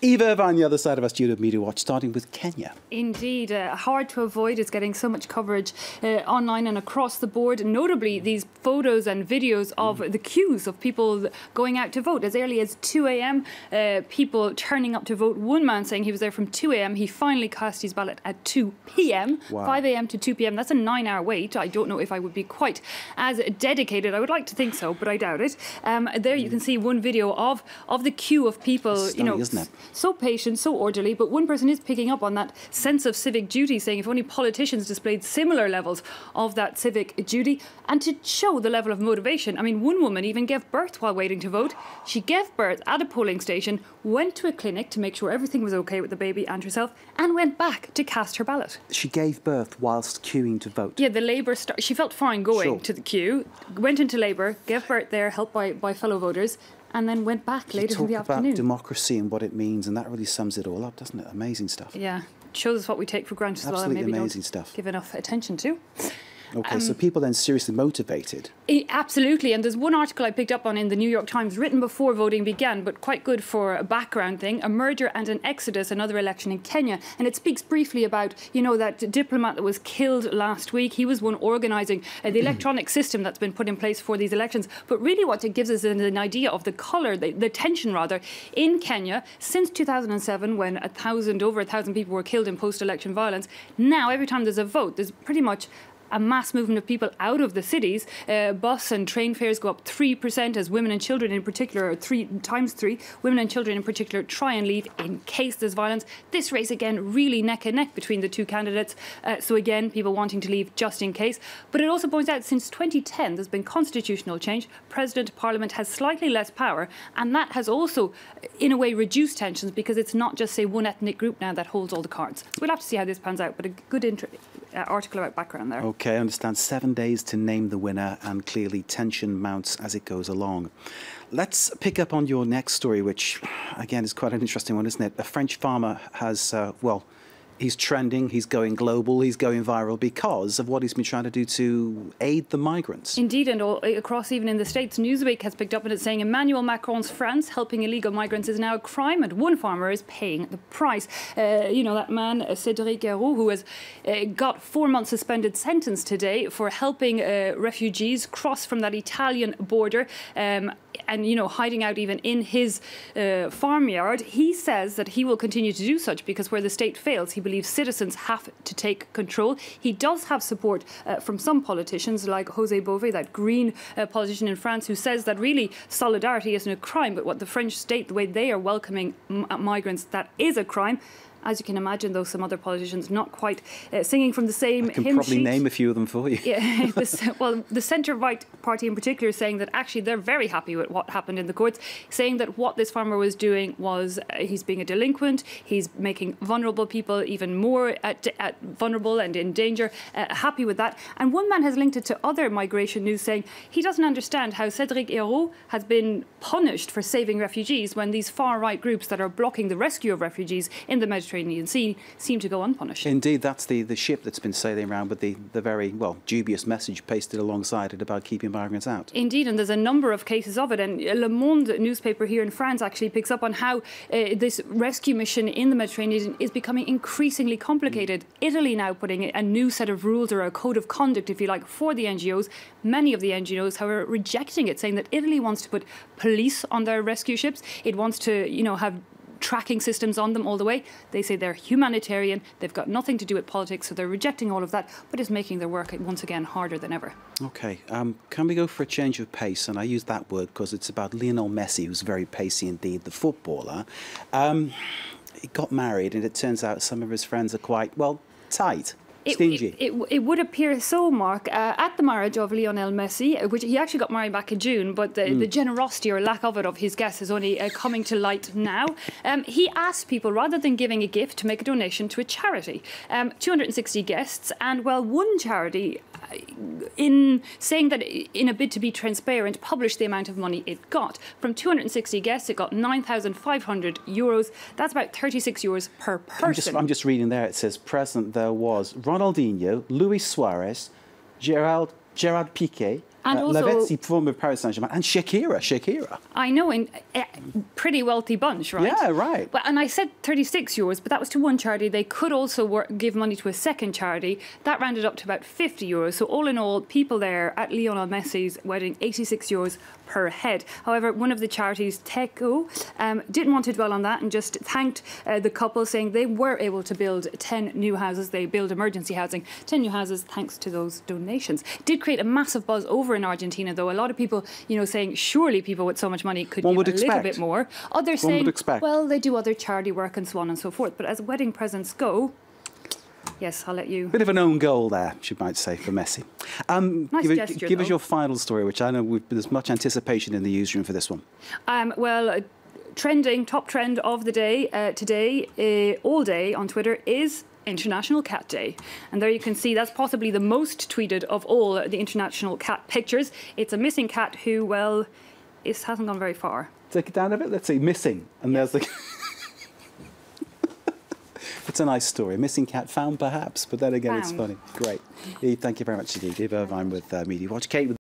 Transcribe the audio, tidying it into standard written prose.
Eva on the other side of our studio of Media Watch, starting with Kenya. Indeed, hard to avoid. It's getting so much coverage online and across the board. Notably, these photos and videos of the queues of people going out to vote as early as 2 a.m. People turning up to vote. One man saying he was there from 2 a.m. He finally cast his ballot at 2 p.m. Wow. 5 a.m. to 2 p.m. That's a 9-hour wait. I don't know if I would be quite as dedicated. I would like to think so, but I doubt it. There you can see one video of the queue of people. Stunning, isn't it? So patient, so orderly, but one person is picking up on that sense of civic duty, saying if only politicians displayed similar levels of that civic duty, and to show the level of motivation. I mean, one woman even gave birth while waiting to vote. She gave birth at a polling station, went to a clinic to make sure everything was okay with the baby and herself, and went back to cast her ballot. She gave birth whilst queuing to vote. Yeah, the labour she felt fine going to the queue, went into labour, gave birth there, helped by fellow voters, and then went back later in the afternoon. Talk about democracy and what it means, and that really sums it all up, doesn't it? Amazing stuff. Yeah, shows us what we take for granted as well, and maybe amazing don't stuff. Give enough attention to. Okay, so people then seriously motivated. Absolutely, and there's one article I picked up on in the New York Times, written before voting began, but quite good for a background thing. A merger and an exodus, another election in Kenya. And it speaks briefly about, you know, that diplomat that was killed last week. He was one organising the electronic system that's been put in place for these elections. But really what it gives us is an idea of the colour, the tension rather, in Kenya since 2007, when over 1,000 people were killed in post-election violence. Now, every time there's a vote, there's pretty much a mass movement of people out of the cities. Bus and train fares go up 3% as women and children in particular, or 3 times 3, women and children in particular try and leave in case there's violence. This race again really neck and neck between the two candidates. So again, people wanting to leave just in case. But it also points out since 2010 there's been constitutional change. President, Parliament has slightly less power, and that has also in a way reduced tensions because it's not just say one ethnic group now that holds all the cards. So we'll have to see how this pans out, but a good article about background there. Okay, I understand 7 days to name the winner, and clearly tension mounts as it goes along. Let's pick up on your next story, which, again, is quite an interesting one, isn't it? A French farmer has, he's trending, he's going global, he's going viral because of what he's been trying to do to aid the migrants. Indeed, and all across, even in the States, Newsweek has picked up on it, saying EmmanuelMacron's France helping illegal migrants is now a crime, and one farmer is paying the price. You know, that man, Cédric Héroux, who has got 4-month suspended sentence today for helping refugees cross from that Italian border, and, you know, hiding out even in his farmyard. He says that he will continue to do such because where the state fails, he believes citizens have to take control. He does have support from some politicians like José Bové, that Green politician in France, who says that really solidarity isn't a crime, but what the French state, the way they are welcoming migrants, that is a crime. As you can imagine, though, some other politicians not quite singing from the same hymn sheet. I can probably name a few of them for you. Yeah, well, the centre-right party in particular is saying that actually they're very happy with what happened in the courts, saying that what this farmer was doing was he's being a delinquent, he's making vulnerable people even more vulnerable and in danger, happy with that. And one man has linked it to other migration news, saying he doesn't understand how Cédric Héroux has been punished for saving refugees when these far-right groups that are blocking the rescue of refugees in the Mediterranean Sea seem to go unpunished. Indeed, that's the ship that's been sailing around with the very, well, dubious message pasted alongside it about keeping migrants out. Indeed, and there's a number of cases of it, and Le Monde newspaper here in France actually picks up on how this rescue mission in the Mediterranean is becoming increasingly complicated. Italy now putting a new set of rules, or a code of conduct, if you like, for the NGOs. Many of the NGOs, however, rejecting it, saying that Italy wants to put police on their rescue ships. It wants to, you know, have tracking systems on them all the way. They say they're humanitarian, they've got nothing to do with politics, so they're rejecting all of that, but it's making their work once again harder than ever. Okay, can we go for a change of pace? And I use that word because it's about Lionel Messi, who's very pacey indeed, the footballer. He got married, and it turns out some of his friends are quite, well, tight. Stingy. It would appear so, Mark, at the marriage of Lionel Messi, which he actually got married back in June, but the generosity or lack of it of his guests is only coming to light now. He asked people, rather than giving a gift, to make a donation to a charity. 260 guests, and, well, one charity, in saying that in a bid to be transparent, published the amount of money it got. From 260 guests, it got €9,500. That's about €36 per person. I'm just reading there. It says present there was Ronaldinho, Luis Suarez, Gerard Piqué, And also, Lavezzi performed with Paris Saint-Germain, and Shakira. I know, in pretty wealthy bunch, right? Yeah, right. But, and I said 36 euros, but that was to one charity. They could also give money to a second charity. That rounded up to about 50 euros. So all in all, people there at Lionel Messi's wedding, 86 euros per head. However, one of the charities, Teco, didn't want to dwell on that and just thanked the couple, saying they were able to build 10 new houses. They build emergency housing, 10 new houses thanks to those donations. It did create a massive buzz over in Argentina, though. A lot of people, saying surely people with so much money could give a little bit more. Others saying, well, they do other charity work and so on and so forth. But as wedding presents go, yes, I'll let you. Bit of an own goal there, she might say, for Messi. Nice gesture, give us your final story, which I know there's much anticipation in the newsroom for this one. Top trend of the day today, all day on Twitter, is International Cat Day. And there you can see that's possibly the most tweeted of all the international cat pictures. It's a missing cat who, well, it hasn't gone very far. Take it down a bit. Let's see. Missing. And there's the... It's a nice story. Missing cat found, perhaps. But then again, it's funny. Great. Eve, thank you very much indeed. Eve Irvine with Media Watch. Kate with